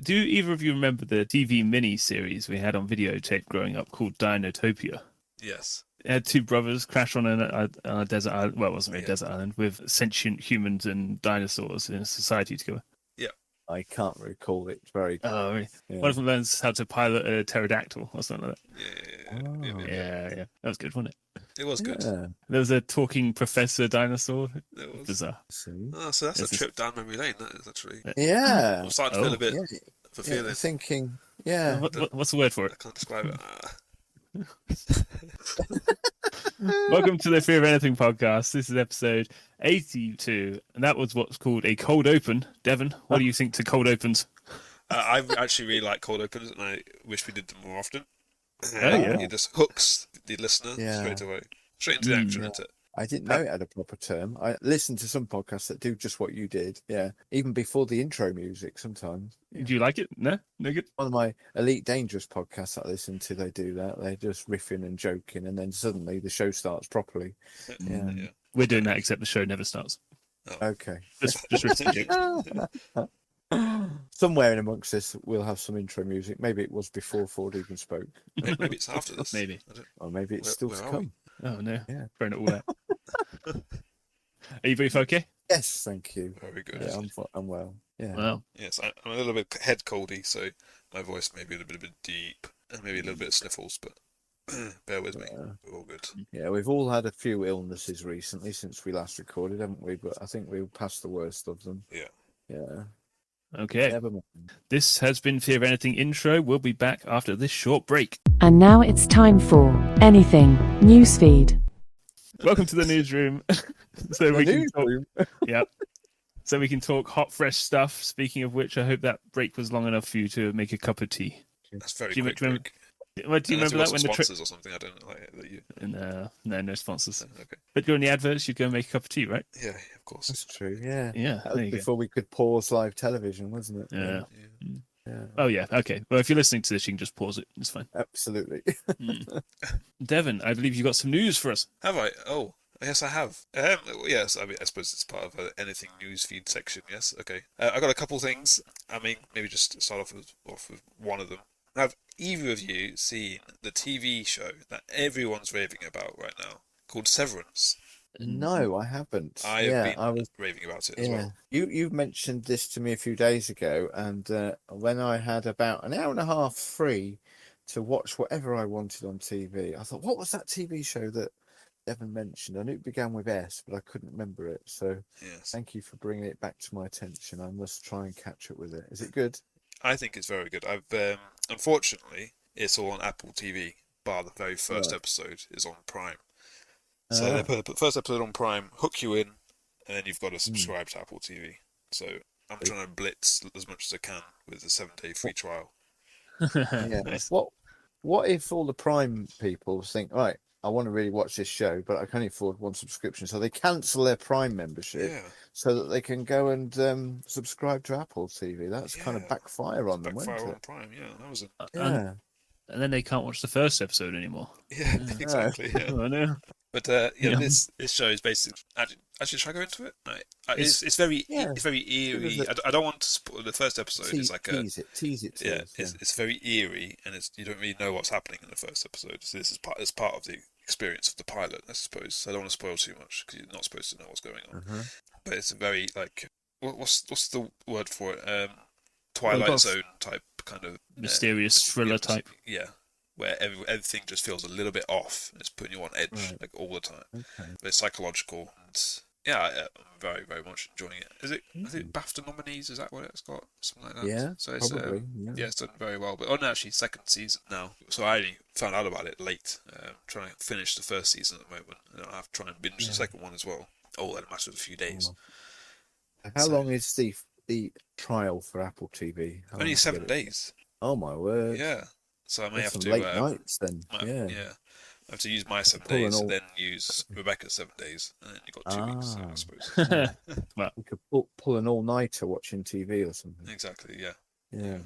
Do either of you remember the TV mini-series we had on videotape growing up called Dinotopia? Yes. It had two brothers crash on a desert island. Well, it wasn't really a desert island, with sentient humans and dinosaurs in a society together. Yeah. I can't recall it very. Oh, really? Yeah. One of them learns how to pilot a pterodactyl or something like Yeah. that. Yeah. That was good, wasn't it? It was good. Yeah. There was a talking professor dinosaur. It was. Bizarre. Oh, so that's a trip down memory lane, that is actually. Yeah. I'm starting to feel a bit Yeah. feeling. Thinking. Yeah. What's the word for it? I can't describe it. Welcome to the Fear of Anything podcast. This is episode 82, and that was what's called a cold open. Devon, what do you think to cold opens? I actually really like cold opens, and I wish we did them more often. Yeah. It just hooks the listener straight away. Straight into the action, isn't it? I didn't know it had a proper term. I listened to some podcasts that do just what you did. Yeah. Even before the intro music sometimes. Yeah. Do you like it? No good? One of my Elite Dangerous podcasts that I listen to, they do that. They're just riffing and joking, and then suddenly the show starts properly. Yeah. We're doing that, except the show never starts. Oh. Okay. Just riffing. Somewhere in amongst this, we'll have some intro music. Maybe it was before Ford even spoke. Maybe it's after this. Maybe. Or maybe it's still to come. Oh, no. Yeah. Throwing it all out. Are you both okay? Yes, thank you. Very good. Yeah, I'm well. Yeah. Wow. Yes, I'm a little bit head coldy, so my voice may be a little bit deep and maybe a little bit of sniffles, but bear with me. We're all good. Yeah, we've all had a few illnesses recently since we last recorded, haven't we? But I think we've passed the worst of them. Yeah. Yeah. Okay. Never mind. This has been Fear of Anything intro. We'll be back after this short break. And now it's time for Anything Newsfeed. Welcome to the newsroom. So we can talk. Yep. So we can talk hot, fresh stuff. Speaking of which, I hope that break was long enough for you to make a cup of tea. That's very Do you quick. remember that when the sponsors or something? I don't like that you. No sponsors. Okay. But during the adverts, you'd go and make a cup of tea, right? Yeah, of course. That's true. Yeah. Yeah. That was before we could pause live television, wasn't it? Yeah. Yeah. Oh yeah. Okay. Well, if you're listening to this, you can just pause it. It's fine. Absolutely. Devon, I believe you got some news for us. Have I? Oh, yes, I have. Yes, I mean, I suppose it's part of anything newsfeed section. Yes, okay. I got a couple things. I mean, maybe just start off with one of them. Have either of you seen the TV show that everyone's raving about right now called Severance? No, I haven't. I was raving about it as well. You mentioned this to me a few days ago, and when I had about an hour and a half free to watch whatever I wanted on TV, I thought, what was that TV show that Devon mentioned? I knew it began with S, but I couldn't remember it. So thank you for bringing it back to my attention. I must try and catch up with it. Is it good? I think it's very good. I've unfortunately, it's all on Apple TV, bar the very first episode is on Prime. So they put the first episode on Prime, hook you in, and then you've got to subscribe to Apple TV. So I'm trying to blitz as much as I can with the 7-day free trial. Yeah. Nice. What if all the Prime people think, right, I want to really watch this show, but I can only afford one subscription, so they cancel their Prime membership so that they can go and subscribe to Apple TV. That's kind of backfire on them, won't Backfire it? on Prime, that was And then they can't watch the first episode anymore. Yeah, exactly. Yeah. Oh, no. But this show is basically actually should I go into it? No, it's very eerie. I don't want to spoil the first episode. It's like tease it. Yeah, it's very eerie, and you don't really know what's happening in the first episode. So this is part of the experience of the pilot, I suppose. So I don't want to spoil too much because you're not supposed to know what's going on. But it's a very what's the word for it? Twilight Zone type kind of mysterious thriller type. Yeah. Where everything just feels a little bit off, and it's putting you on edge all the time. Okay. But it's psychological, and I'm very, very much enjoying it. Is it? I think BAFTA nominees. Is that what it's got? Something like that. Yeah, so it's probably. It's done very well. But actually, second season now. So I only found out about it late. Trying to finish the first season at the moment, and I have to try and binge the second one as well. All in a matter of a few days. How long is the trial for Apple TV? Only 7 days. Oh my word! Yeah. So I may have to late nights then. I have to use my 7 days and then use Rebecca's 7 days, and then you've got 2 weeks, I suppose. Well, we could pull an all-nighter watching TV or something. Exactly. Yeah. Yeah.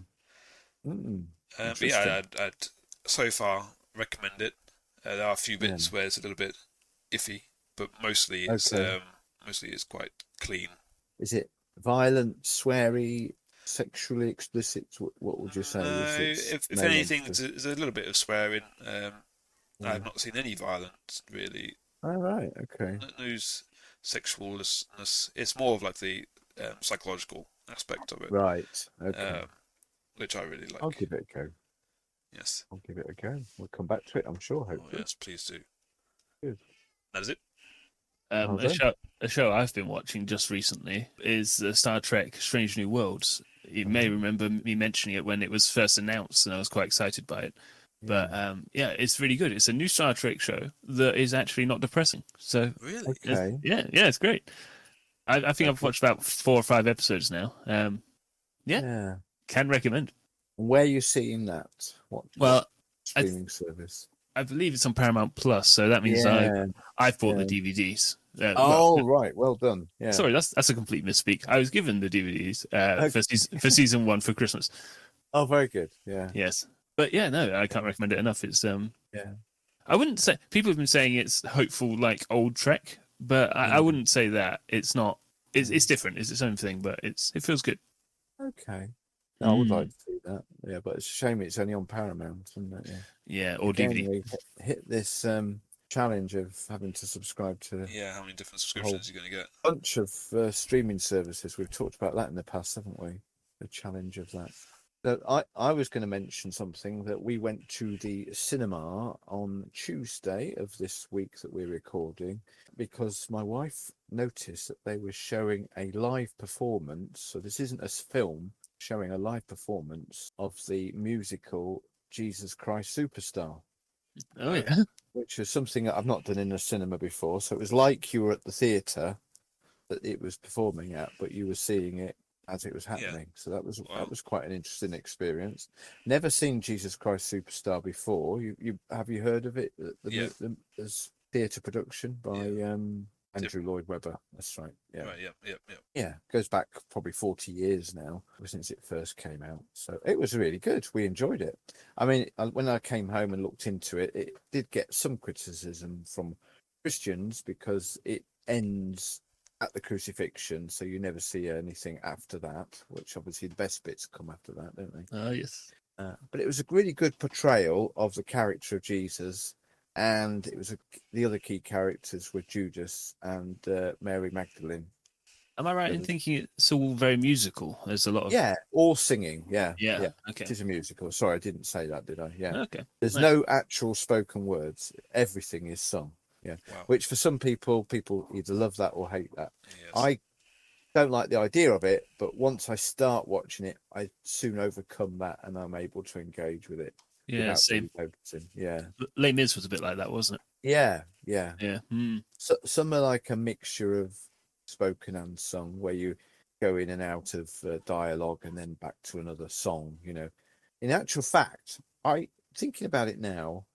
But I'd so far recommend it. There are a few bits where it's a little bit iffy, but mostly it's quite clean. Is it violent, sweary, sexually explicit? What would you say No, was its if main anything, emphasis? there's a little bit of swearing. Yeah. I've not seen any violence really. Oh, right. Okay. News sexualness. It's more of like the psychological aspect of it, Right. Okay. which I really I'll like. give it a go. Yes. I'll give it a go. We'll come back to it, I'm sure, Oh, hopefully. yes, please do. Good. That is it. Well A done. show I've been watching just recently is Star Trek: Strange New Worlds. You may remember me mentioning it when it was first announced, and I was quite excited by it. But yeah, it's really good. It's a new Star Trek show that is actually not depressing. So Really? Okay. yeah, it's great. I think I've watched about 4 or 5 episodes now. Yeah, Yeah. can recommend. Where are you seeing that? What Well, streaming service? I believe it's on Paramount Plus, so that means Yeah. I've bought Yeah. the DVDs. Oh, right. Well done. Yeah. Sorry, that's a complete misspeak. I was given the DVDs Okay. for season 1 for Christmas. Oh, very good. Yeah. Yes, but yeah, no, I can't recommend it enough. It's Yeah. I wouldn't say people have been saying it's hopeful like old Trek, but I wouldn't say that. It's not. It's different. It's its own thing, but it feels good. Okay. No, I would like to see that. Yeah, but it's a shame it's only on Paramount, isn't it? Yeah. Yeah, or Again, DVD. we hit this challenge of having to subscribe to Yeah, how many different subscriptions are you going to get? a bunch of streaming services. We've talked about that in the past, haven't we? The challenge of that. So I was going to mention something that we went to the cinema on Tuesday of this week that we're recording because my wife noticed that they were showing a live performance. So this isn't a film, showing a live performance of the musical Jesus Christ Superstar, Oh yeah. which is something that I've not done in a cinema before. So it was like you were at the theatre that it was performing at, but you were seeing it as it was happening. So that was quite an interesting experience. Never seen Jesus Christ Superstar before. You have you heard of it? There's theatre production by Andrew Lloyd Webber. That's right. Yeah. Right. Yep. Yeah, goes back probably 40 years now since it first came out. So it was really good. We enjoyed it. I mean, when I came home and looked into it, it did get some criticism from Christians because it ends at the crucifixion, so you never see anything after that, which obviously the best bits come after that, don't they? Oh yes. But it was a really good portrayal of the character of Jesus, and it was the other key characters were Judas and Mary Magdalene. Am I right in thinking it's all very musical? There's a lot of all singing. Yeah. Okay. It is a musical. Sorry, I didn't say that, did I? Yeah. Okay. There's no actual spoken words. Everything is sung. Yeah. Wow. Which for some people either love that or hate that. Yes. I don't like the idea of it, but once I start watching it, I soon overcome that and I'm able to engage with it. Yeah, same. Really noticing. Yeah. Les Mis was a bit like that, wasn't it? Yeah. Yeah. So some are like a mixture of spoken and sung, where you go in and out of dialogue and then back to another song. You know, in actual fact, thinking about it now,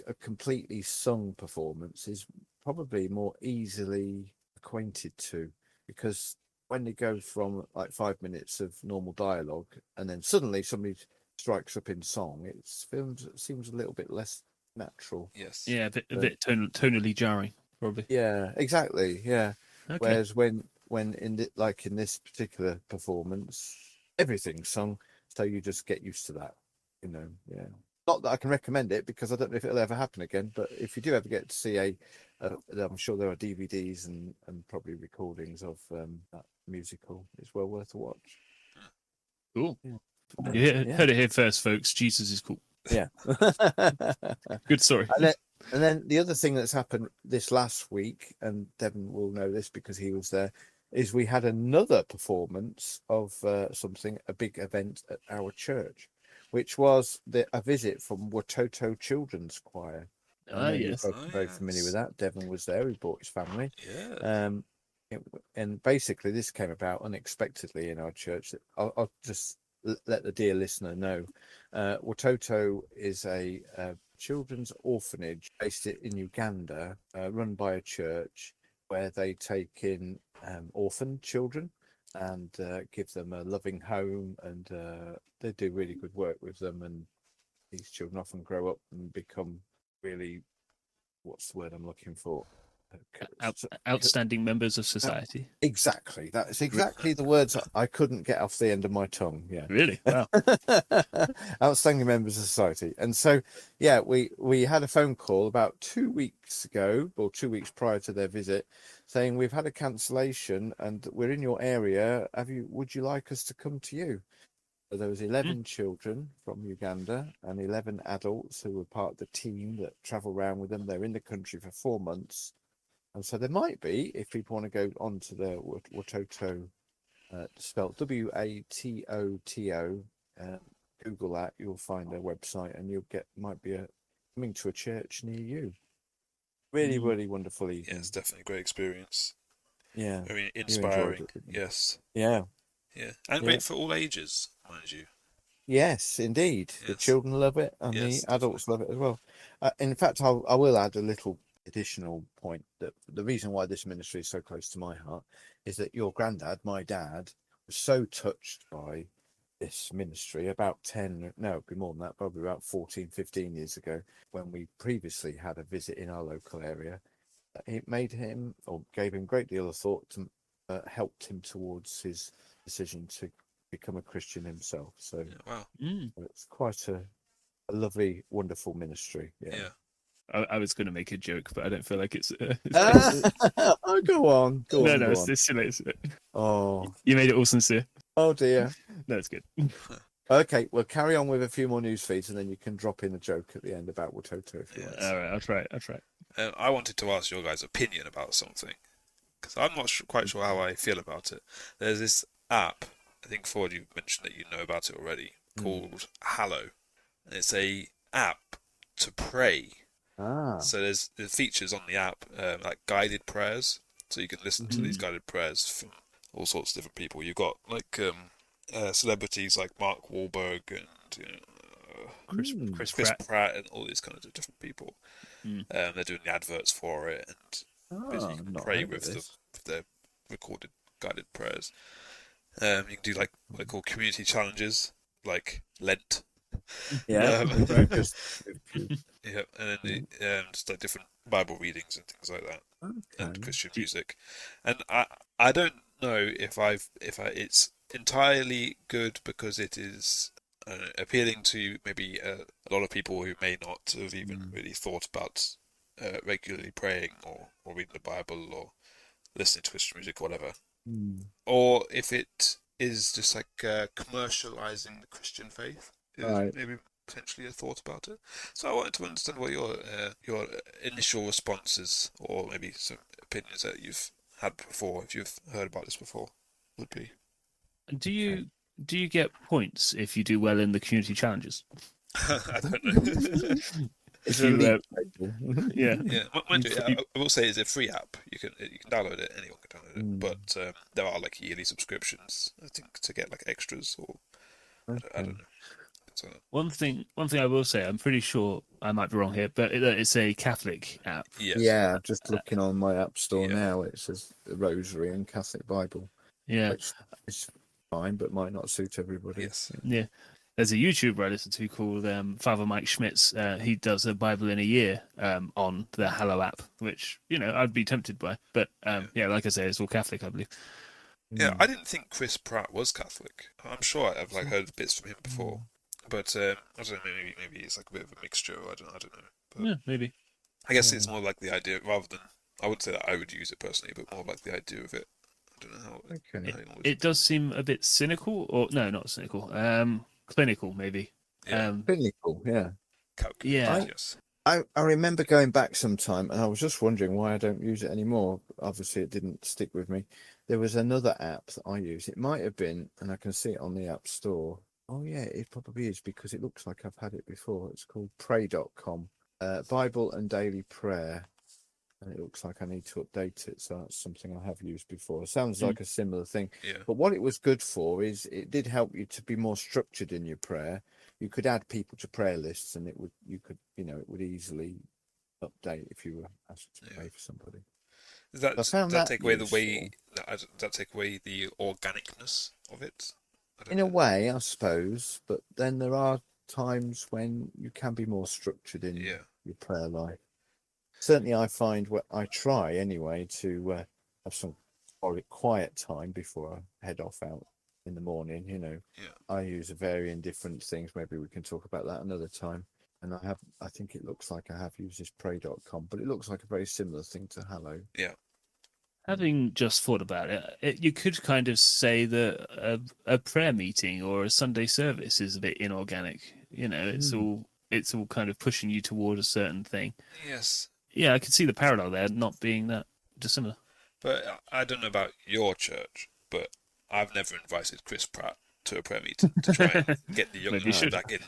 a completely sung performance is probably more easily acquainted to, because when they go from like 5 minutes of normal dialogue and then suddenly somebody strikes up in song, it seems a little bit less natural. Yes. Yeah, a bit tonally jarring, probably. Yeah, exactly. Yeah. Okay. Whereas when in this particular performance, everything's sung, so you just get used to that. You know, yeah. Not that I can recommend it because I don't know if it'll ever happen again. But if you do ever get to see I'm sure there are DVDs and probably recordings of that musical. It's well worth a watch. Cool. Yeah. You heard it here first, folks. Jesus is cool. Yeah. Good story. And then the other thing that's happened this last week, and Devon will know this because he was there, is we had another performance of a big event at our church, which was a visit from Watoto Children's Choir. Yes. You're very familiar with that. Devon was there. He brought his family. Yeah. And basically, this came about unexpectedly in our church. I'll just let the dear listener know. Watoto is a children's orphanage based in Uganda, run by a church where they take in orphan children and give them a loving home, and they do really good work with them. And these children often grow up and become really, what's the word I'm looking for? Outstanding members of society. Exactly. That's exactly the words I couldn't get off the end of my tongue. Yeah. Really? Wow. Outstanding members of society. And so, yeah, we had a phone call about 2 weeks ago, or 2 weeks prior to their visit, saying we've had a cancellation and we're in your area. Would you like us to come to you? So there was 11 children from Uganda and 11 adults who were part of the team that travel around with them. They're in the country for 4 months. And so there might be, if people want to go onto the Watoto, spelled Watoto, Google that, you'll find their website, and might be coming to a church near you. Really, really wonderful evening. Yeah, it's definitely a great experience. Yeah, Very inspiring. it, yes. Yeah. Yeah, and great for all ages, mind you. Yes, indeed. Yes. The children love it, and the adults love it as well. In fact, I will add a little additional point that the reason why this ministry is so close to my heart is that your granddad, my dad, was so touched by this ministry about it'd be more than that, probably about 14, 15 years ago, when we previously had a visit in our local area. It made him, or gave him a great deal of thought to helped him towards his decision to become a Christian himself. So it's quite a lovely, wonderful ministry. Yeah. I was going to make a joke, but I don't feel like it's. Oh, go on. No, it's silly. Oh, you made it all sincere. Oh dear. No, it's good. Okay, we'll carry on with a few more news feeds, and then you can drop in a joke at the end about Watoto if you like. All right, I'll try. I wanted to ask your guys' opinion about something, because I'm not quite sure how I feel about it. There's this app, I think Ford, you mentioned that you know about it already, called Hallow. And it's a app to pray. So there's features on the app, like guided prayers, so you can listen to these guided prayers from all sorts of different people. You've got like celebrities like Mark Wahlberg and Chris Pratt and all these kinds of different people. They're doing the adverts for it, and basically you can pray with their recorded guided prayers. You can do like what they call community challenges, like Lent. Yeah. Yeah, and then just like different Bible readings and things like that, and Christian music. And I don't know if it's entirely good because it is appealing to maybe a lot of people who may not have even really thought about regularly praying or reading the Bible or listening to Christian music or whatever, or if it is just like commercializing the Christian faith. Maybe potentially a thought about it. So I wanted to understand what your initial responses, or maybe some opinions that you've had before, if you've heard about this before, would be. Do you get points if you do well in the community challenges? I don't know. I will say it's a free app. You can download it. Anyone can download it. But there are like yearly subscriptions, I think, to get like extras or I don't know. One thing I will say, I'm pretty sure I might be wrong here, but it's a Catholic app. Yes. Yeah, just looking on my app store now, it says the Rosary and Catholic Bible. Yeah, which is fine, but might not suit everybody. Yes. Yeah. There's a YouTuber I listen to called Father Mike Schmitz. He does a Bible in a year on the Hallow app, which I'd be tempted by. But like I say, it's all Catholic, I believe. Yeah, I didn't think Chris Pratt was Catholic. I'm sure I've heard bits from him before. But I don't know. Maybe it's like a bit of a mixture. I don't know. But yeah, maybe. I guess it's more like the idea, rather than I wouldn't say that I would use it personally, but more like the idea of it. I don't know how. It does seem a bit cynical, or no, not cynical. Clinical, maybe. Clinical, yeah. Yes. I remember going back sometime, and I was just wondering why I don't use it anymore. Obviously, it didn't stick with me. There was another app that I used. It might have been, and I can see it on the App Store. Oh, yeah, it probably is, because it looks like I've had it before. It's called pray.com, Bible and Daily Prayer. And it looks like I need to update it, so that's something I have used before. It sounds like a similar thing. Yeah. But what it was good for is it did help you to be more structured in your prayer. You could add people to prayer lists, and it would easily update if you were asked to pray for somebody. Does that take away the organicness of it? In a way, I suppose, but then there are times when you can be more structured in your prayer life. Certainly, I find what I try anyway to have some quiet time before I head off out in the morning. Yeah. I use varying different things. Maybe we can talk about that another time. And I think it looks like I have used this pray.com, but it looks like a very similar thing to Hallow. Yeah. Having just thought about it, you could kind of say that a prayer meeting or a Sunday service is a bit inorganic. It's all kind of pushing you toward a certain thing. Yes. Yeah, I can see the parallel there, not being that dissimilar. But I don't know about your church, but I've never invited Chris Pratt to a prayer meeting to try and get the young Maybe you man should. back in.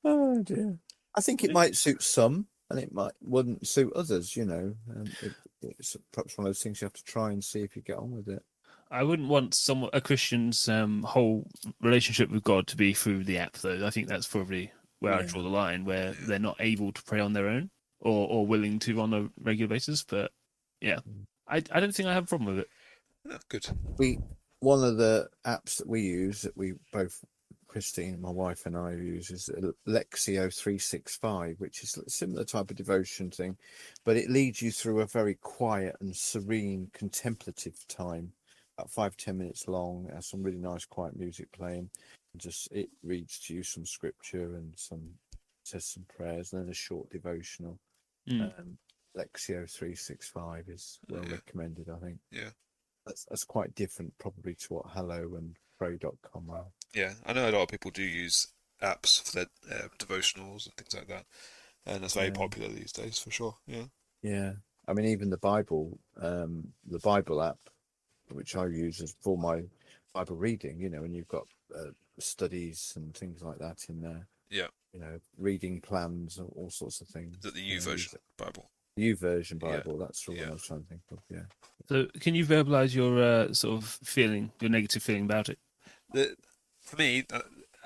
Oh dear. I think it might suit some, and it wouldn't suit others. It's perhaps one of those things you have to try and see if you get on with it. I wouldn't want a Christian's whole relationship with God to be through the app, though. I think that's probably where I draw the line, where they're not able to pray on their own or willing to on a regular basis. But yeah, I don't think I have a problem with it. Oh, good. One of the apps that we use, that we both, Christine, my wife, and I use, is Lexio 365, which is a similar type of devotion thing, but it leads you through a very quiet and serene contemplative time, about 5-10 minutes long. Has some really nice quiet music playing. It reads to you some scripture and says some prayers, and then a short devotional. Lexio 365 is well recommended, I think. Yeah. That's quite different probably to what Hello and Pray.com are. Yeah, I know a lot of people do use apps for their devotionals and things like that, and it's very popular these days for sure. Yeah. Yeah, I mean, even the Bible app, which I use as for my Bible reading, and you've got studies and things like that in there. Yeah. Reading plans, all sorts of things. Is that the U version Bible? U-version Bible, that's the one I was trying to think of, yeah. So can you verbalise your sort of feeling, your negative feeling about it? For me,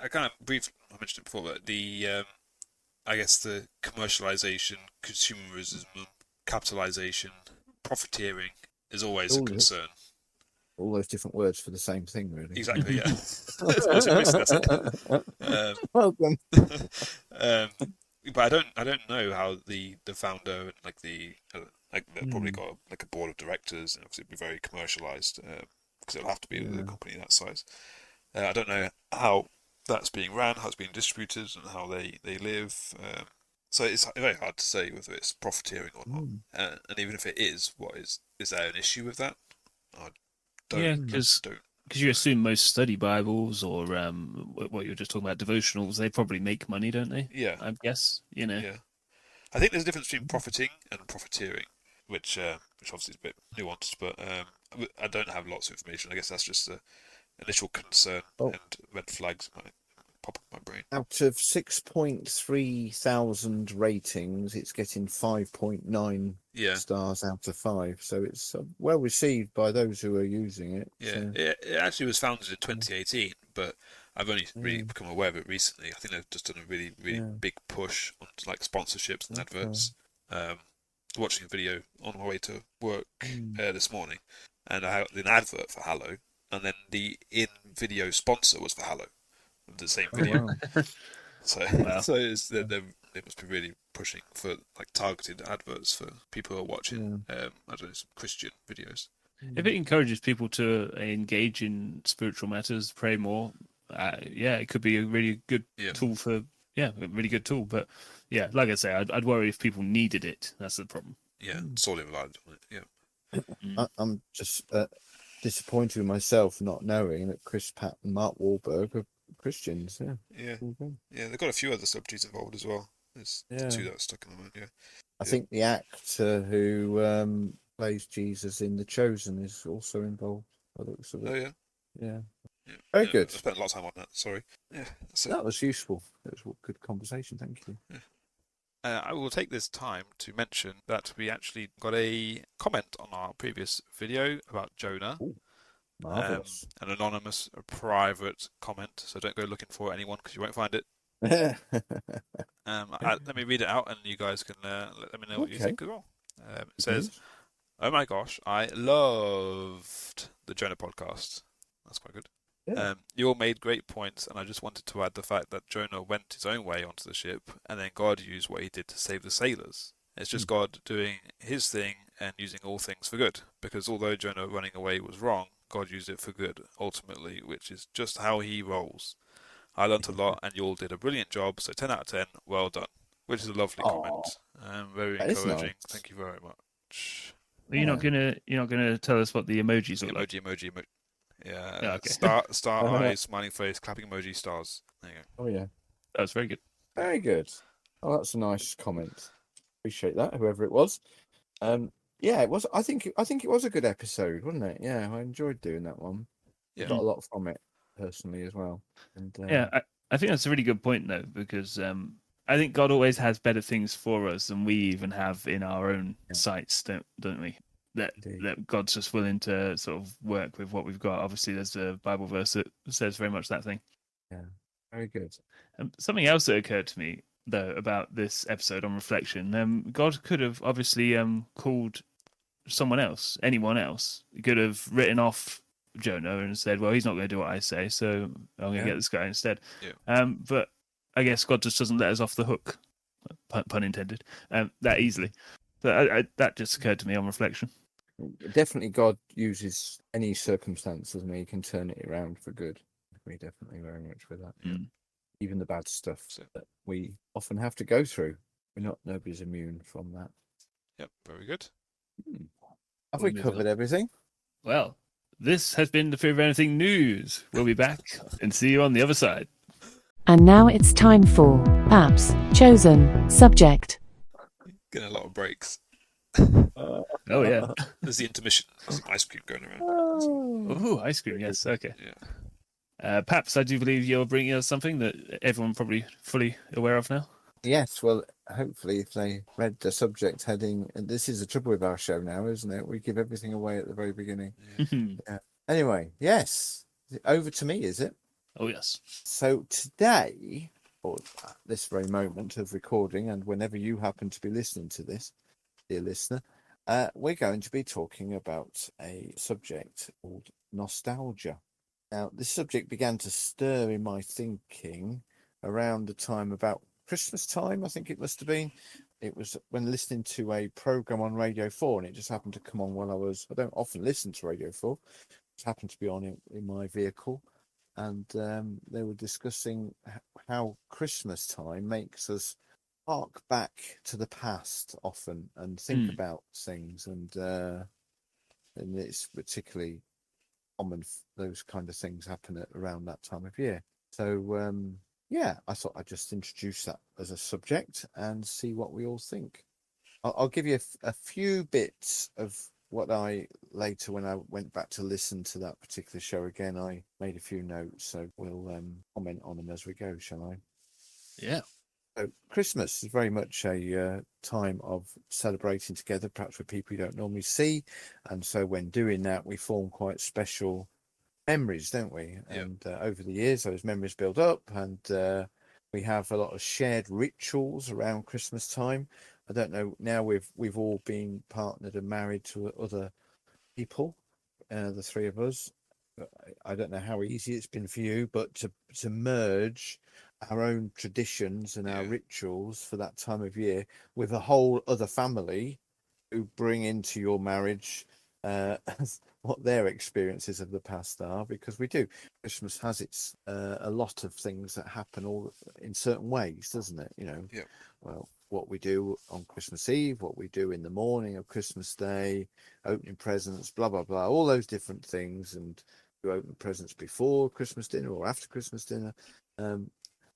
I kind of briefly mentioned it before, but I guess the commercialization, consumerism, capitalization, profiteering is always a concern. All those different words for the same thing, really. Exactly, yeah. That's it. Welcome. But I don't know how the founder and they've probably got a board of directors, and obviously it'd be very commercialized because it'll have to be a company that size. I don't know how that's being ran, how it's being distributed, and how they live. So it's very hard to say whether it's profiteering or not. And even if it is, is there an issue with that? Because you assume most study Bibles or what you were just talking about, devotionals, they probably make money, don't they? Yeah. I guess, Yeah. I think there's a difference between profiting and profiteering, which obviously is a bit nuanced, but I don't have lots of information. I guess that's just the initial concern and red flags might pop up in my brain. Out of 6.3 thousand ratings, it's getting 5.9 stars out of 5. So it's well received by those who are using it. Yeah, so. it actually was founded in 2018, but I've only really become aware of it recently. I think they've just done a really, really big push on sponsorships and adverts. Watching a video on my way to work this morning, and I had an advert for Hallow, and then the in-video sponsor was for Hallow, the same video. Wow. So they must be really pushing for targeted adverts for people who are watching I don't know, some Christian videos. If it encourages people to engage in spiritual matters, pray more, it could be a really good tool a really good tool. But yeah, like I say, I'd worry if people needed it. That's the problem. Yeah, sorely reliant on it. Yeah. I'm just disappointed with myself not knowing that Chris Pratt and Mark Wahlberg are Christians. Yeah. They've got a few other celebrities involved as well. There's two that are stuck in the mind. Yeah. I think the actor who plays Jesus in The Chosen is also involved. Oh yeah. Yeah. Very good. I spent a lot of time on that. Sorry. Yeah. That was useful. That was a good conversation. Thank you. Yeah. I will take this time to mention that we actually got a comment on our previous video about Jonah. Ooh, marvelous. An anonymous, private comment, so don't go looking for anyone because you won't find it. Let me read it out and you guys can let me know what you think as well. It says, "Oh my gosh, I loved the Jonah podcast." That's quite good. Yeah. You all made great points, and I just wanted to add the fact that Jonah went his own way onto the ship, and then God used what he did to save the sailors. It's just Mm. God doing his thing and using all things for good. Because although Jonah running away was wrong, God used it for good, ultimately, which is just how he rolls. I learnt a lot, and you all did a brilliant job, so 10 out of 10, well done. Which is a lovely Oh, comment. Very that is encouraging. nice. Thank you very much. Are you not Yeah. gonna tell us what the emojis The look like? emoji. Yeah, Yeah, okay. star eyes, smiling face, clapping emoji, stars. There you go. Oh yeah. That was very good. Very good. Oh, that's a nice comment. Appreciate that, whoever it was. Yeah, it was. I think it was a good episode, wasn't it? Yeah, I enjoyed doing that one. I Yeah. got a lot from it personally as well. And Yeah, I think that's a really good point though, because I think God always has better things for us than we even have in our own Yeah. sights, don't we? That Indeed. that God's just willing to sort of work with what we've got. Obviously, there's a Bible verse that says very much that thing. Yeah, very good. Something else that occurred to me though about this episode on reflection, God could have obviously called someone else, anyone else. He could have written off Jonah and said, "Well, he's not going to do what I say, so I'm going to Yeah. get this guy instead." Yeah. But I guess God just doesn't let us off the hook, pun intended, that easily. So that just occurred to me on reflection. Definitely, God uses any circumstance, doesn't he? He can turn it around for good. I agree definitely very much with that. Mm. Even the bad stuff So, that we often have to go through. Nobody's immune from that. yep, very good. Have We'll we move covered on. everything? Well, this has been the Fear of Anything news. We'll be back and see you on the other side. And now it's time for Paps Chosen Subject. Getting a lot of breaks. Oh yeah. There's the intermission. There's some ice cream going around. Oh, ice cream. Yes. Okay. Yeah. Paps, I do believe you're bringing us something that everyone probably fully aware of now. Yes, well, hopefully, if they read the subject heading, and this is the trouble with our show now, isn't it? We give everything away at the very beginning. Yeah. Anyway, yes, over to me, is it? Oh yes. So today, or at this very moment of recording, and whenever you happen to be listening to this, dear listener, we're going to be talking about a subject called nostalgia. Now, this subject began to stir in my thinking around the time about Christmas time, I think it must have been. It was when listening to a program on Radio 4, and it just happened to come on while I don't often listen to Radio 4. It happened to be on in my vehicle, and they were discussing how Christmas time makes us hark back to the past often and think about things, and it's particularly common those kind of things happen at around that time of year. So yeah, I thought I'd just introduce that as a subject and see what we all think. I'll give you a few bits of what I later, when I went back to listen to that particular show again, I made a few notes, so we'll comment on them as we go, shall I? Yeah. So Christmas is very much a time of celebrating together, perhaps with people you don't normally see, and so when doing that, we form quite special memories, don't we? Yeah. And over the years, those memories build up, and we have a lot of shared rituals around Christmas time. I don't know. Now we've all been partnered and married to other people, the three of us. I don't know how easy it's been for you, but to merge our own traditions and our rituals for that time of year with a whole other family who bring into your marriage what their experiences of the past are, because we do. Christmas has its a lot of things that happen all in certain ways, doesn't it? Yeah. Well, what we do on Christmas Eve, what we do in the morning of Christmas Day, opening presents, blah blah blah, all those different things, and you open presents before Christmas dinner or after Christmas dinner.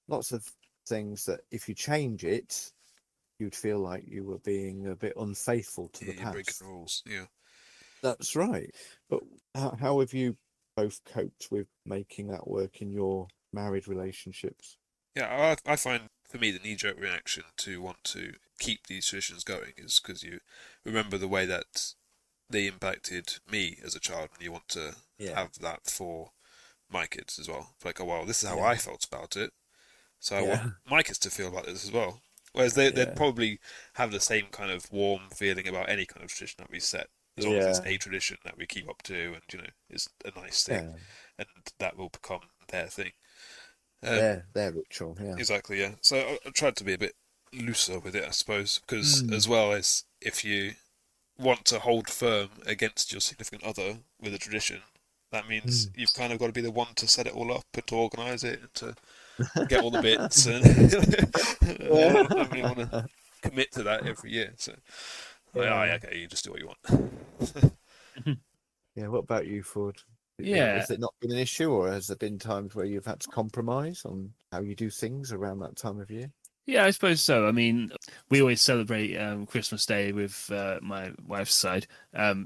Lots of things that if you change it, you'd feel like you were being a bit unfaithful to the You're breaking past. rules. Yeah. That's right. But how have you both coped with making that work in your married relationships? Yeah, I find for me the knee-jerk reaction to want to keep these traditions going is because you remember the way that they impacted me as a child, and you want to have that for my kids as well. Like, oh well, this is how I felt about it, so I want my kids to feel about this as well. Whereas they'd probably have the same kind of warm feeling about any kind of tradition that we set, as long as it's a tradition that we keep up to, and is a nice thing. and that will become their thing. Their ritual, yeah. Exactly, yeah. So I tried to be a bit looser with it, I suppose, because as well as if you want to hold firm against your significant other with a tradition, that means you've kind of got to be the one to set it all up and to organise it and to get all the bits. And I don't really want to commit to that every year. So, like, oh, yeah, okay, you just do what you want. Yeah, what about you, Ford? Yeah. Has it not been an issue, or has there been times where you've had to compromise on how you do things around that time of year? Yeah, I suppose so. I mean, we always celebrate Christmas Day with my wife's side,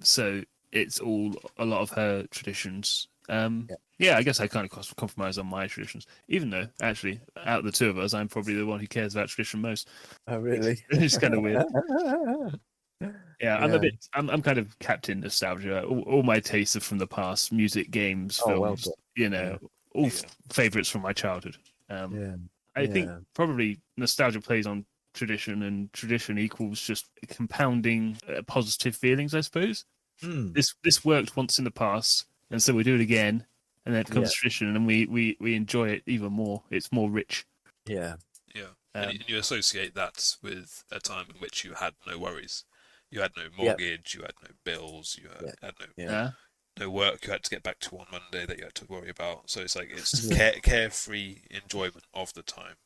so it's all a lot of her traditions. Yeah, I guess I kind of compromise on my traditions, even though actually, out of the two of us, I'm probably the one who cares about tradition most. Oh, really? It's kind of weird. Yeah, I'm a Yeah. bit. I'm kind of Captain Nostalgia. All my tastes are from the past: music, games, Oh, well films. done. You know, all favorites from my childhood. Yeah. I think Yeah. probably nostalgia plays on tradition, and tradition equals just compounding positive feelings, I suppose. This worked once in the past, and so we do it again, and then it becomes tradition, and we enjoy it even more. It's more rich. Yeah. Yeah, and you associate that with a time in which you had no worries. You had no Yep. mortgage, you had no bills, you had Yeah. no work you had to get back to on Monday that you had to worry about. So it's like it's Yeah. carefree enjoyment of the time,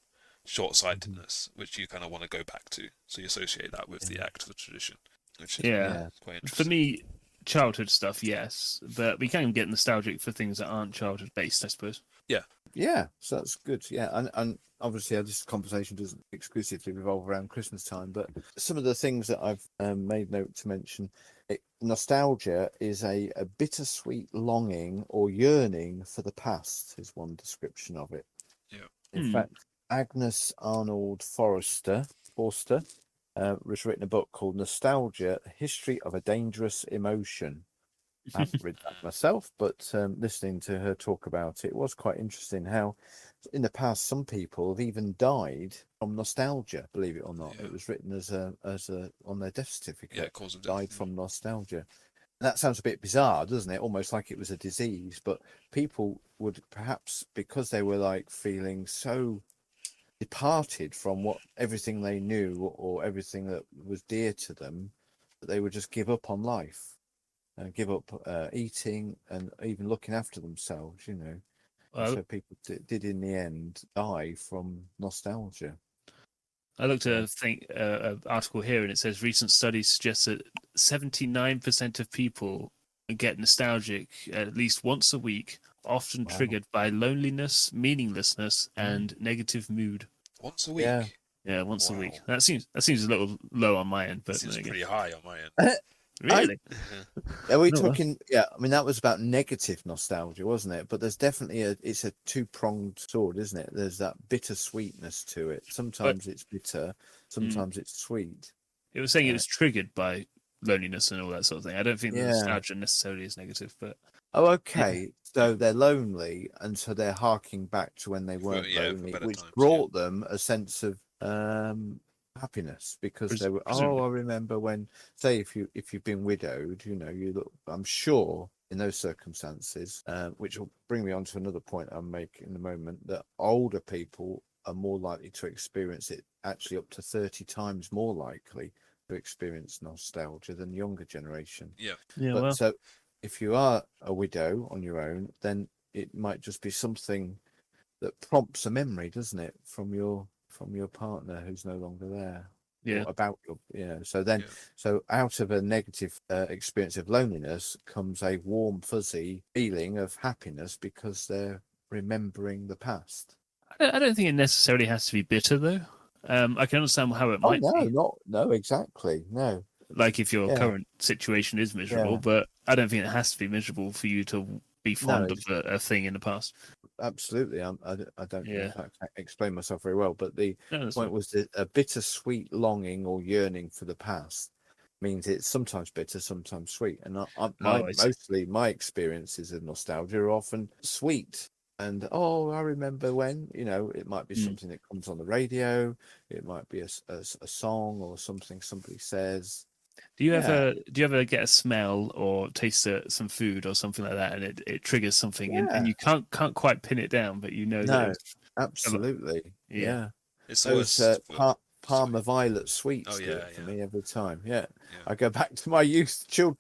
short-sightedness, which you kind of want to go back to. So you associate that with the act of the tradition, which is Yeah. quite For interesting. me, childhood stuff, yes, but we can get nostalgic for things that aren't childhood based, I suppose. Yeah, so that's good. Yeah, and obviously, this conversation doesn't exclusively revolve around Christmas time, but some of the things that I've made note to mention, nostalgia is a bittersweet longing or yearning for the past, is one description of it. Yeah. In fact, Agnes Arnold Forster has written a book called Nostalgia: A History of a Dangerous Emotion. I haven't read that myself, but listening to her talk about it was quite interesting how in the past some people have even died from nostalgia, believe it or not. Yeah. It was written as a on their death certificate. Yeah, cause of death. Died from nostalgia. And that sounds a bit bizarre, doesn't it? Almost like it was a disease, but people would perhaps, because they were like feeling so departed from everything they knew or everything that was dear to them, that they would just give up on life. Give up eating and even looking after themselves, so people did in the end die from nostalgia. I looked at an article here, and it says recent studies suggest that 79% of people get nostalgic at least once a week, often triggered by loneliness, meaninglessness, and negative mood. Once a week. Yeah, once a week. That seems a little low on my end, but Seems pretty high on my end. Really? Are we talking? Yeah, I mean that was about negative nostalgia, wasn't it? But there's definitely it's a two-pronged sword, isn't it? There's that bittersweetness to it. Sometimes it's bitter, sometimes it's sweet. It was saying it was triggered by loneliness and all that sort of thing. I don't think the nostalgia necessarily is negative, but okay. So they're lonely, and so they're harking back to when they weren't lonely, which brought them a sense of happiness, because they were I remember when, say, if you've been widowed, you look, I'm sure in those circumstances, which will bring me on to another point I'll make in a moment, that older people are more likely to experience it, actually up to 30 times more likely to experience nostalgia than younger generation. So if you are a widow on your own, then it might just be something that prompts a memory, doesn't it, from your partner who's no longer there. Or about your so out of a negative experience of loneliness comes a warm fuzzy feeling of happiness because they're remembering the past. I don't think it necessarily has to be bitter, though. I can understand how it might be. No, exactly, no. Like if your current situation is miserable, but I don't think it has to be miserable for you to be fond of a thing in the past. Absolutely, I don't know if I can explain myself very well, but the point was that a bittersweet longing or yearning for the past means it's sometimes bitter, sometimes sweet. And mostly my experiences of nostalgia are often sweet. And I remember when, it might be something that comes on the radio, it might be a song or something somebody says. Do you Yeah. ever get a smell or taste some food or something like that, and it triggers something, and Yeah. you can't quite pin it down, but you know that No, it's absolutely. yeah. Yeah. It's the Those worst. Parma Violet Oh sweets do yeah, it for yeah, me every time. Yeah. yeah, I go back to my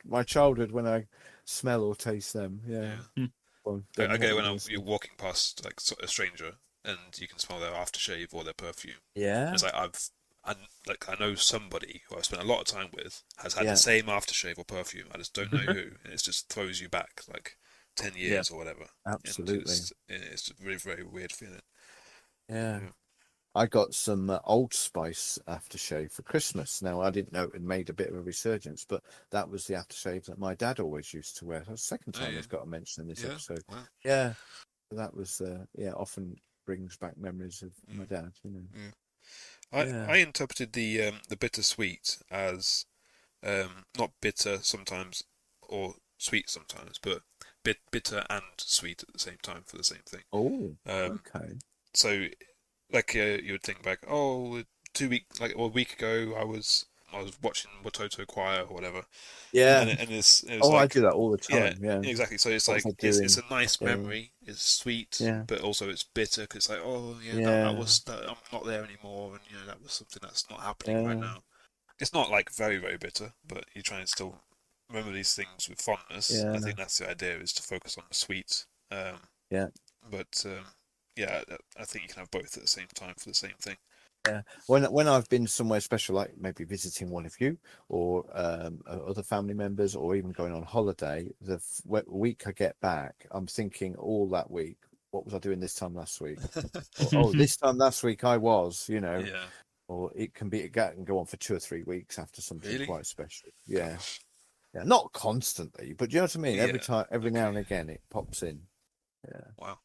my childhood when I smell or taste them. Yeah. yeah. Hmm. Well, I then what get were it you when gonna you're say? walking past like a stranger and you can smell their aftershave or their perfume. Yeah. It's like I know somebody who I've spent a lot of time with has had the Yeah. same aftershave or perfume. I just don't know who, and it just throws you back like 10 years or whatever. And Absolutely. it's a really very weird feeling. Yeah. Yeah. I got some Old Spice aftershave for Christmas. Now, I didn't know it made a bit of a resurgence, but that was the aftershave that my dad always used to wear. That's the second Oh time yeah, I've got to mention in this yeah. episode. Wow. Yeah, that was often brings back memories of my Mm, dad. yeah. Yeah, I interpreted the bittersweet as not bitter sometimes or sweet sometimes, but bitter and sweet at the same time for the same thing. Oh, Um, okay. so like you would think back, oh, 2 week like or a week ago I was watching Watoto Choir or whatever, Yeah. and it was Oh, I like do that all the yeah, time. Yeah. exactly. So it's What was like I it's doing? a nice Yeah, memory. It's sweet, yeah, but also it's bitter because it's like oh yeah yeah, I'm not there anymore, and that was something that's not happening right yeah, now. It's not like very very bitter, but you try and still remember these things with fondness. I yeah, think that's the idea is to focus on the sweet. yeah. But yeah, I think you can have both at the same time for the same thing. Yeah, when I've been somewhere special, like maybe visiting one of you or other family members, or even going on holiday, week I get back, I'm thinking all that week, what was I doing this time last week? Or, oh, this time last week I was, Yeah, or it can go on for 2 or 3 weeks after something really? quite special. Yeah, Gosh. yeah, not constantly, but you know what I mean. Every Yeah. time, every now Okay. and again, it pops in. Yeah, Wow.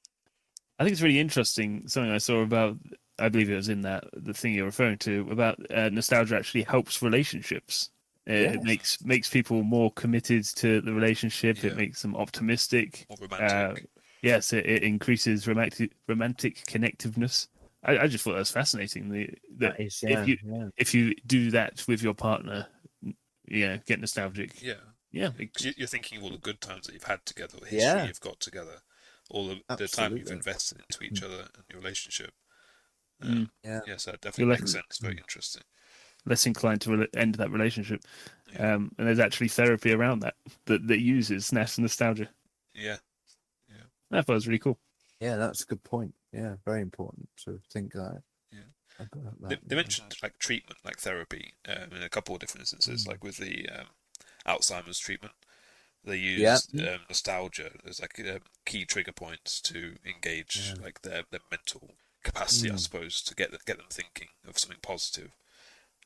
I think it's really interesting. Something I saw about, I believe it was in the thing you're referring to about nostalgia actually helps relationships. It yes, makes people more committed to the relationship. It Yeah. makes them optimistic. More Uh, romantic. yes, it increases romantic connectiveness. I just thought that was fascinating. That that is, yeah, yeah, if you do that with your partner, get nostalgic. Yeah. Yeah, Because you're thinking of all the good times that you've had together, the history yeah, you've got together, all the time you've absolutely. invested into each other and your relationship. mm, Yeah. Yeah, so that you're definitely makes sense. Very interesting. less inclined to end that relationship. Yeah. And there's actually therapy around that uses NAS nostalgia. Yeah. Yeah. I thought it was really cool. Yeah, that's a good point. Yeah, very important to think that Yeah. about They, that. they mentioned like treatment, like therapy, in a couple of different instances, like with the Alzheimer's treatment. They Yeah, used nostalgia as like key trigger points to engage yeah, like their mental capacity, I mm, suppose, to get them thinking of something positive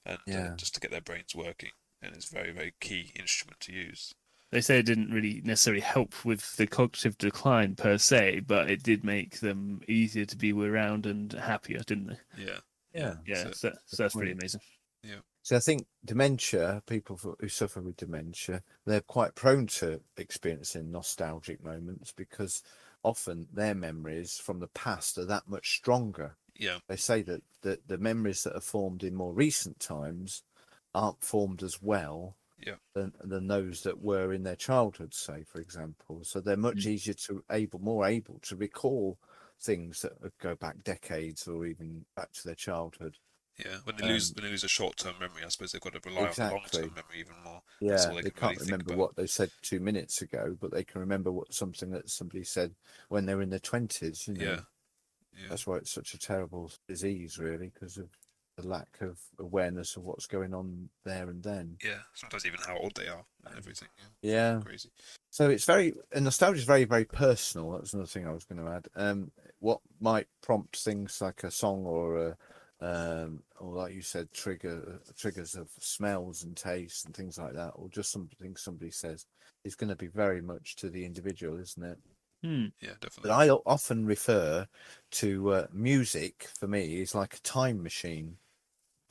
and yeah, just to get their brains working. And it's a very very key instrument to use. They say it didn't really necessarily help with the cognitive decline per se, but it did make them easier to be around and happier, didn't they? Yeah, yeah. Yeah, so, so that's pretty Point. amazing. yeah, So I think dementia, who suffer with dementia, they're quite prone to experiencing nostalgic moments because often their memories from the past are that much stronger. yeah, They say that the memories that are formed in more recent times aren't formed as well yeah, than those that were in their childhood, say, for example. So they're much easier more able to recall things that go back decades or even back to their childhood. yeah. Um, When they lose a short term memory, I suppose they've got to rely on the long term exactly. memory even more. That's Yeah, all they they can really can't think remember about. what they said 2 minutes ago, but they can remember something that somebody said when they were in their 20s. Yeah, yeah, That's why it's such a terrible disease, really, because of the lack of awareness of what's going on there and then. yeah. Sometimes even how old they are and everything. Yeah, Yeah. crazy. So nostalgia is very, very personal. That's another thing I was going to add. What might prompt things like a song or like you said, triggers of smells and tastes and things like that, or just something somebody says, is going to be very much to the individual, isn't it? Hmm. Yeah, But definitely. I often refer to music for me is like a time machine.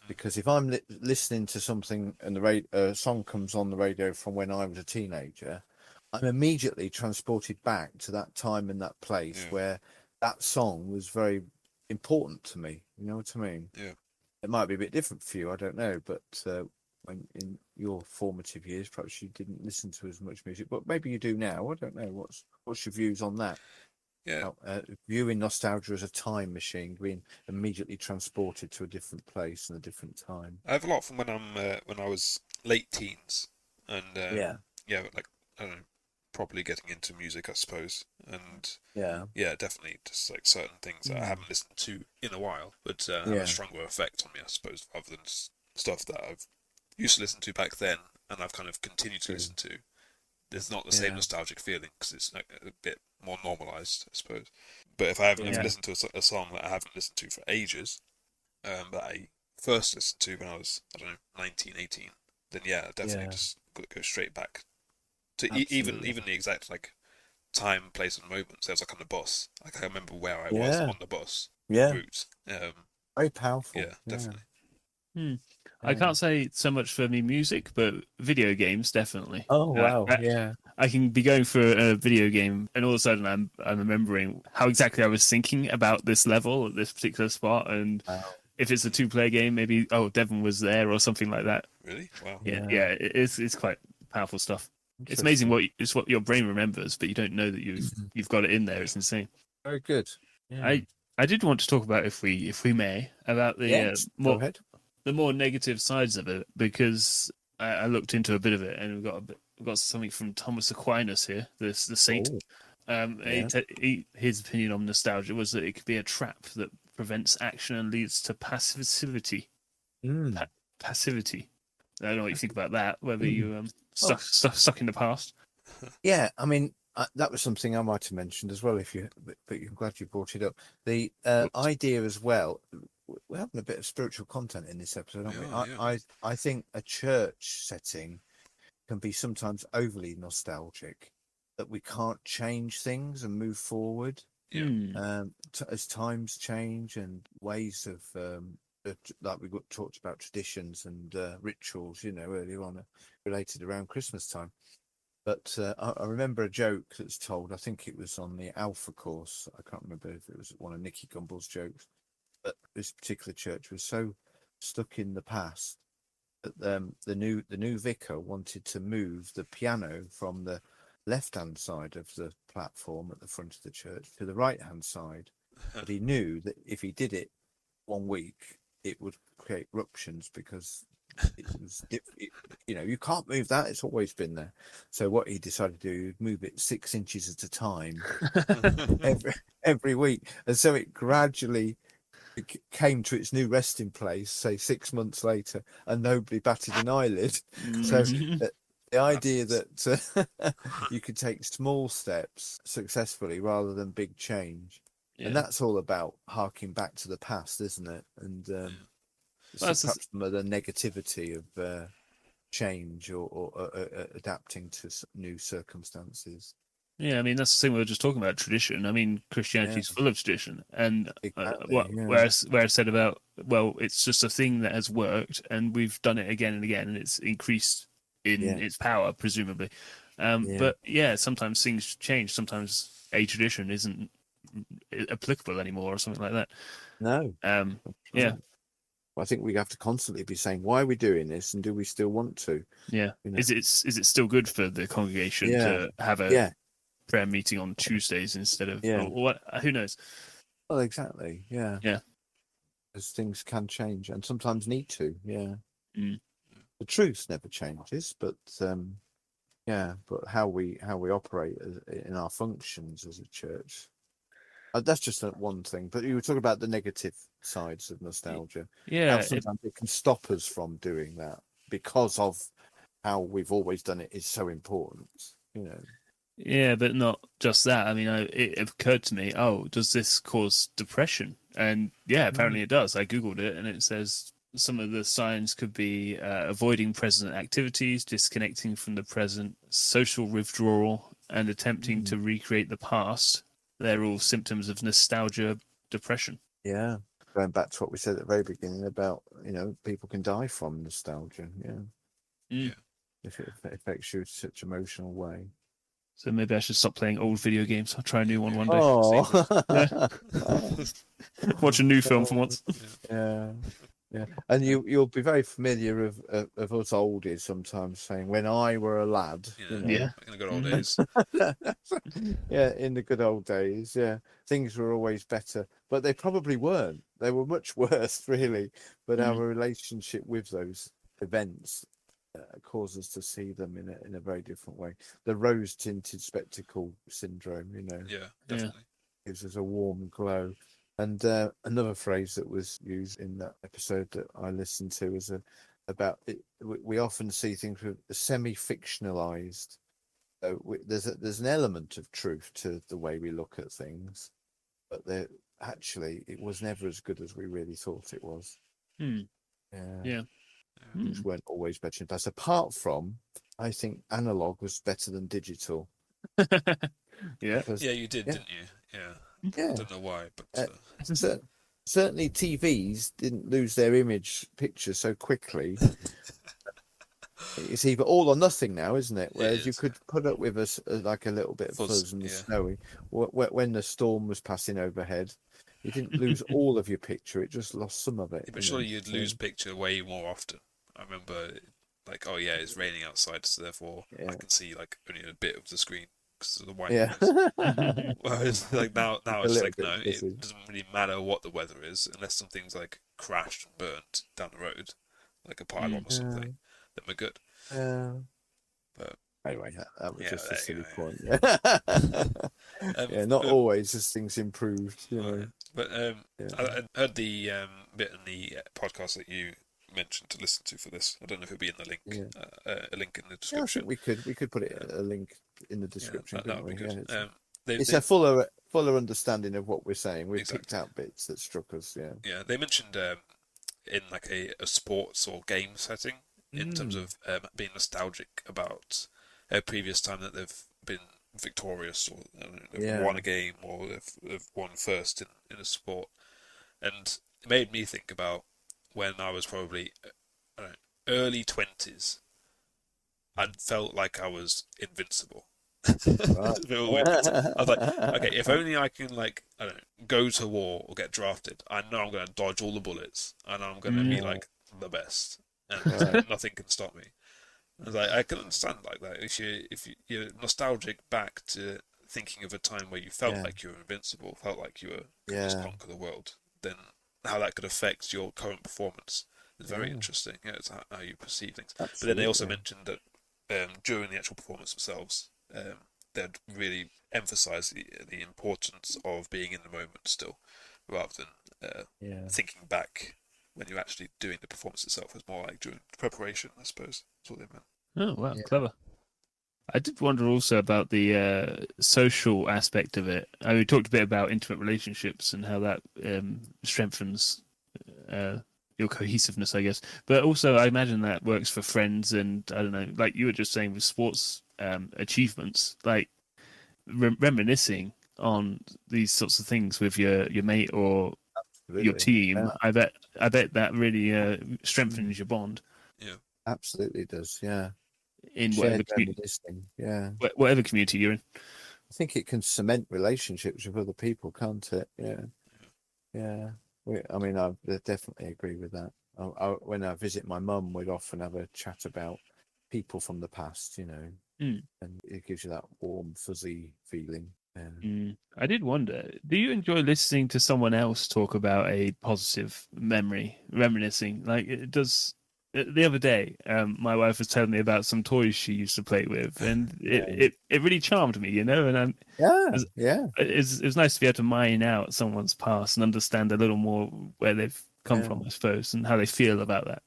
Because if I'm listening to something and the song comes on the radio from when I was a teenager, I'm immediately transported back to that time and that place Yeah, where that song was very important to me. You know what I mean? yeah, It might be a bit different for you, I don't know, but in your formative years, perhaps you didn't listen to as much music, but maybe you do now. I don't know. What's your views on that? Yeah. Viewing nostalgia as a time machine, being immediately transported to a different place and a different time. I have a lot from when I was late teens, and yeah, like I don't know, properly getting into music, I suppose, and yeah, definitely just like certain things that I haven't listened to in a while, but have a stronger effect on me, I suppose, rather than stuff that I've used to listen to back then, and I've kind of continued to listen to. There's not the same nostalgic feeling because it's like a bit more normalized, I suppose. But if I haven't listened to a song that I haven't listened to for ages, that I first listened to when I was, I don't know, 19, 18, then yeah, definitely just go straight back to even the exact like time, place, and moment. So I was like on the bus. Like I remember where I was on the bus route. Very powerful. Yeah, definitely. I can't say so much for me music, but video games definitely. Oh wow, I can be going through a video game, and all of a sudden I'm remembering how exactly I was thinking about this level at this particular spot, and if it's a 2-player game, maybe Devon was there or something like that. Really? Wow. Yeah, it's quite powerful stuff. It's amazing what your brain remembers, but you don't know that you've got it in there. It's insane. Very good. Yeah. I did want to talk about, if we may, about the go ahead. The more negative sides of it, because I looked into a bit of it, and we've got something from Thomas Aquinas here, the saint. His opinion on nostalgia was that it could be a trap that prevents action and leads to passivity. Passivity. I don't know what you think about that. Whether you stuck in the past. Yeah, I mean that was something I might have mentioned as well. But I'm glad you brought it up. The idea as well. We're having a bit of spiritual content in this episode, aren't we? I think a church setting can be sometimes overly nostalgic, that we can't change things and move forward. As times change and ways of like we talked about traditions and rituals, earlier on, related around Christmas time. But I remember a joke that's told. I think it was on the Alpha course. I can't remember if it was one of Nicky Gumbel's jokes. But this particular church was so stuck in the past that the new vicar wanted to move the piano from the left-hand side of the platform at the front of the church to the right-hand side. But he knew that if he did it 1 week, it would create ruptions because it was, you can't move that. It's always been there. So what he decided to do, move it 6 inches at a time every week, and so it gradually came to its new resting place, say 6 months later, and nobody batted an eyelid. So the idea that you could take small steps successfully rather than big change, and that's all about harking back to the past, isn't it? And perhaps some of the negativity of change or adapting to new circumstances. Yeah, I mean, that's the thing we were just talking about, tradition. I mean, Christianity's full of tradition. And where I said about, well, it's just a thing that has worked and we've done it again and again and it's increased in its power, presumably. But sometimes things change. Sometimes a tradition isn't applicable anymore or something like that. No. Yeah. I think we have to constantly be saying, why are we doing this and do we still want to? Yeah. Is it still good for the congregation to have a prayer meeting on Tuesdays instead of what? Who knows? Well, exactly. Yeah. Because things can change and sometimes need to. Yeah. The truth never changes, but but how we operate in our functions as a church. That's just one thing. But you were talking about the negative sides of nostalgia. Yeah. How sometimes it can stop us from doing that because of how we've always done it is so important. Yeah, but not just that. I mean, it occurred to me, does this cause depression? And yeah, apparently it does. I Googled it and it says some of the signs could be avoiding present activities, disconnecting from the present, social withdrawal, and attempting to recreate the past. They're all symptoms of nostalgia depression. Yeah. Going back to what we said at the very beginning about, people can die from nostalgia. Yeah. If it affects you in such an emotional way. So maybe I should stop playing old video games. I'll try a new one day. Oh. Watch a new film for once. Yeah. Yeah, and you'll be very familiar of us oldies sometimes saying, "When I were a lad," Yeah, Yeah. back in the good old days. Yeah, in the good old days, yeah, things were always better, but they probably weren't. They were much worse, really. But our relationship with those events caused us to see them in a very different way. The rose-tinted spectacle syndrome, Yeah, definitely. gives us a warm glow. And another phrase that was used in that episode that I listened to was about it. We often see things with semi-fictionalized. There's an element of truth to the way we look at things, but actually it was never as good as we really thought it was. Hmm. Yeah, Yeah. things weren't always better in past. Apart from, I think analog was better than digital. Yeah. Because, Yeah, you did, yeah, didn't you? Yeah. I yeah. don't know why, but Certainly TVs didn't lose their image picture so quickly. It's either all or nothing now, isn't it? Whereas you is. could put up with like a little bit of Fuzz, fuzz and the yeah. snowy when the storm was passing overhead. You didn't lose all of your picture; it just lost some of it. Yeah, but surely you'd lose picture way more often. I remember, like, oh yeah, it's raining outside, so therefore I can see like only a bit of the screen because of the white Yeah, noise. Whereas like now a it's little like bit no, fuzzy. it doesn't really matter what the weather is unless something's like crashed and burnt down the road, like a pylon or something. Then we're good. Yeah. But Anyway, that was yeah, just a there you silly go, point. yeah. Yeah, not always as things improved, Right. But Yeah. I heard the bit in the podcast that you mentioned to listen to for this. I don't know if it'll be in the link, a link in the Yeah, I description. think we could put a link in the description, that couldn't would be we? good. Yeah, They, it's they, a fuller understanding of what we're saying. We've Exactly. picked out bits that struck us. Yeah. yeah, they mentioned in like a sports or game setting in terms of being nostalgic about a previous time that they've been victorious or they've won a game or they've won first in a sport. And it made me think about when I was probably I don't know, early 20s. I felt like I was invincible. Right. It's a bit of a weird thing to- I was like, okay, if only I can like I don't know, go to war or get drafted, I know I'm going to dodge all the bullets. I know I'm going to be like the best, and Right. nothing can stop me. I was like, I can understand like that if you're nostalgic back to thinking of a time where you felt like you were invincible, felt like you were could just conquer the world, then how that could affect your current performance is very interesting. Yeah, it's how you perceive things. Absolutely. But then they also mentioned that during the actual performance themselves, they'd really emphasise the importance of being in the moment still, rather than thinking back when you're actually doing the performance itself. It's more like during preparation, I suppose. That's what they meant. Oh, wow, clever. I did wonder also about the social aspect of it. I mean, we talked a bit about intimate relationships and how that strengthens your cohesiveness, I guess. But also, I imagine that works for friends and, I don't know, like you were just saying with sports achievements, like reminiscing on these sorts of things with your mate or your team. Yeah. I bet that really strengthens your bond. Yeah. Absolutely does. Yeah. In Shared reminiscing. Yeah. whatever community you're in. I think it can cement relationships with other people, can't it? Yeah. Yeah. I mean, I definitely agree with that. When I visit my mum, we'd often have a chat about people from the past, and it gives you that warm, fuzzy feeling. I did wonder, do you enjoy listening to someone else talk about a positive memory, reminiscing? Like it does. The other day, my wife was telling me about some toys she used to play with, and it really charmed me, And it was nice to be able to mine out someone's past and understand a little more where they've come from, I suppose, and how they feel about that.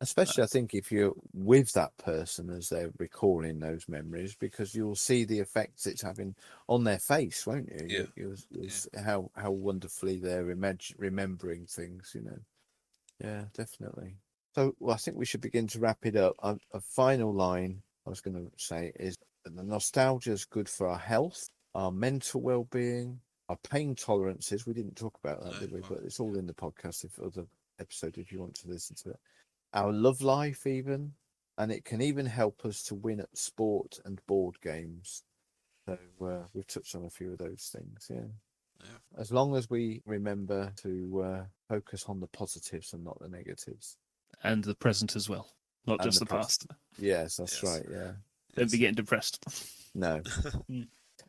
Especially, I think, if you're with that person as they're recalling those memories, because you'll see the effects it's having on their face, won't you? Yeah. How wonderfully they're remembering things, Yeah, definitely. So, I think we should begin to wrap it up. A final line I was going to say is that the nostalgia is good for our health, our mental well-being, our pain tolerances. We didn't talk about that, did we? But it's all in the podcast, other episode, if you want to listen to it. Our love life, even, and it can even help us to win at sport and board games. So we've touched on a few of those things. Yeah. As long as we remember to focus on the positives and not the negatives. And the present as well, not And just the the past. Yes, that's Yes. right. Yeah. Don't be getting depressed. No.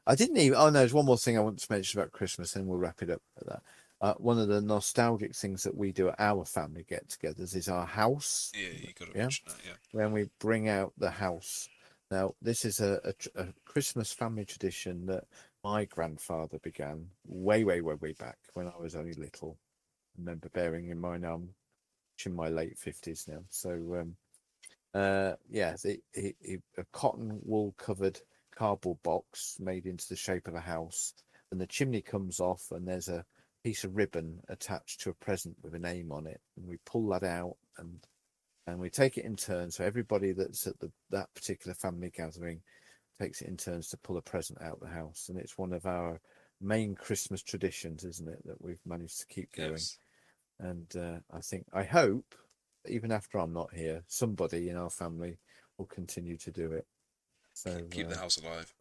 I didn't even. Oh no, there's one more thing I want to mention about Christmas, and we'll wrap it up at that. One of the nostalgic things that we do at our family get-togethers is our house. Yeah, you got to Yeah. mention that. Yeah. When we bring out the house. Now, this is a Christmas family tradition that my grandfather began way back when I was only little. I remember bearing in mind I'm in my late 50s now. So, a cotton wool covered cardboard box made into the shape of a house, and the chimney comes off, and there's a piece of ribbon attached to a present with a name on it, and we pull that out and we take it in turns. So everybody that's at that particular family gathering takes it in turns to pull a present out of the house, and it's one of our main Christmas traditions, isn't it, that we've managed to keep going. Yes. And I hope even after I'm not here, somebody in our family will continue to do it. So Keep the house alive.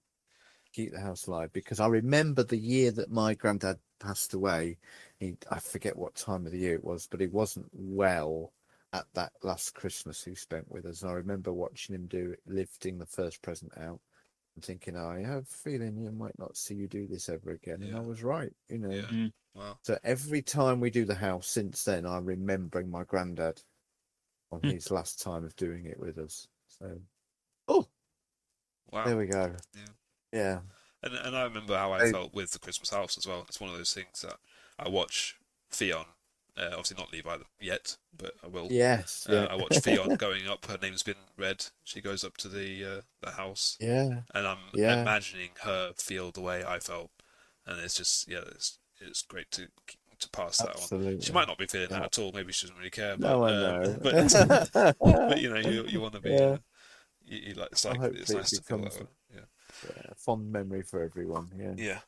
Keep the house alive, because I remember the year that my granddad passed away. I forget what time of the year it was, but he wasn't well at that last Christmas he spent with us. And I remember watching him lifting the first present out and thinking, I have a feeling you might not see you do this ever again. And I was right, you know. Yeah. Wow. So every time we do the house since then, I'm remembering my granddad on his last time of doing it with us. So, Wow. there we go. Yeah. And I remember how I felt with the Christmas house as well. It's one of those things that I watch Fionn, obviously not Levi yet, but I will. Yes. Yeah. I watch Fionn going up. Her name's been read. She goes up to the house. Yeah. And I'm imagining her feel the way I felt, and it's just it's great to pass that Absolutely. on. She might not be feeling that at all. Maybe she doesn't really care. But, No, I know. but you know, you want to be. Yeah. You like it's like Hopefully it's nice it to feel becomes that way. Yeah. a fond memory for everyone. Yeah. Yeah.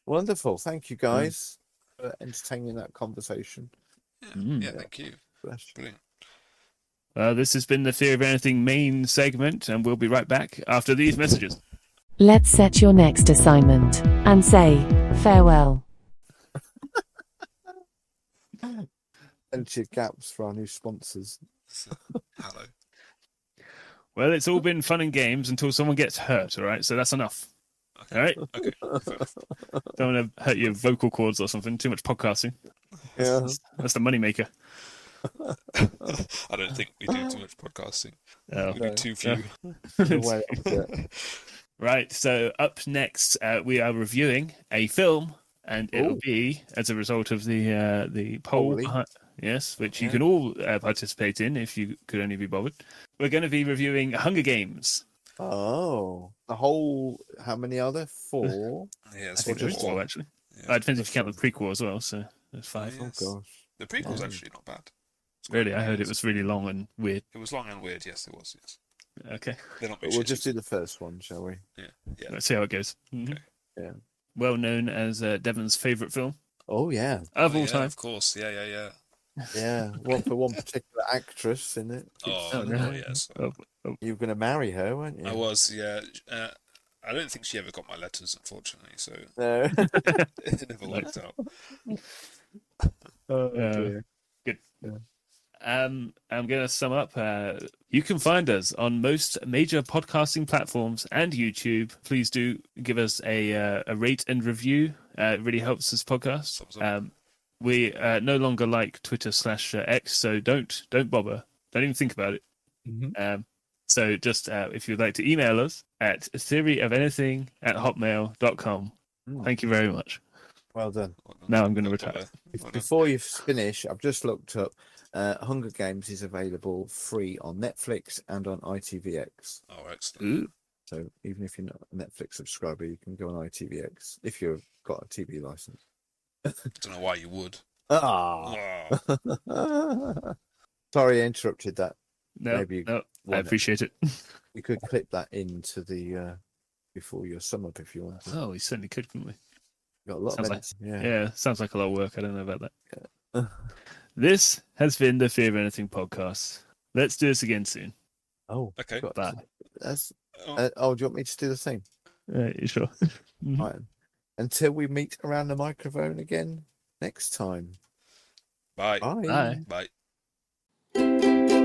Wonderful. Thank you, guys, for entertaining that conversation. Yeah. Thank you. Bless you. Brilliant. This has been the Fear of Anything main segment, and we'll be right back after these messages. Let's set your next assignment and say farewell. Plenty of gaps for our new sponsors. Hello. Well, it's all been fun and games until someone gets hurt, all right? So that's enough. Okay. All right? Okay. Fair enough. Don't want to hurt your vocal cords or something. Too much podcasting. Yeah. That's the moneymaker. I don't think we do too much podcasting. Oh. We do too few. Way up there. Right, so up next, we are reviewing a film, and it'll be as a result of the poll. Polly. Yes, which you can all participate in if you could only be bothered. We're going to be reviewing Hunger Games. Oh, the whole. How many are there? 4. Yeah, I it's think just there's 4, one. actually. Yeah. It depends if you count the prequel as well, so there's 5. Yes. Oh gosh. The prequel's actually not bad. It's Really, quite I heard good. it was really long and weird. It was long and weird. Yes, it was. Yes. Okay, They're not. But we'll just do the first one, shall we? Yeah. let's see how it goes. Okay. Yeah. Well known as Devon's favourite film Oh yeah, of all yeah, time. Of course. Yeah. yeah. One for one particular actress in it. Oh, no. yes. Oh, You were going to marry her, weren't you? I was. Yeah. I don't think she ever got my letters, unfortunately. So No. it never worked out. Dear. Good. Yeah. I'm going to sum up. You can find us on most major podcasting platforms and YouTube. Please do give us a rate and review. It really helps this podcast. Thumbs up. We no longer like Twitter/X, so don't bother. Don't even think about it. Mhm. So just if you'd like to email us at theoryofanything@hotmail.com. Thank you very much. Well done. Now I'm going to retire. Before you finish, I've just looked up. Hunger Games is available free on Netflix and on ITVX. Oh, excellent. Ooh. So even if you're not a Netflix subscriber, you can go on ITVX if you've got a TV license. I don't know why you would. Ah. Oh, Sorry, I interrupted that. No, Maybe you no, I want it. appreciate it. You could clip that into the before your sum up if you want. Oh, we certainly could, couldn't we? Got a lot Sounds of like- editing. Yeah, sounds like a lot of work. I don't know about that. Yeah. This has been the Fear of Anything podcast. Let's do this again soon. Oh, okay. got Bye. that's. Oh. Do you want me to do the thing? You sure? Right. until we meet around the microphone again next time. Bye. Bye. Bye. Bye.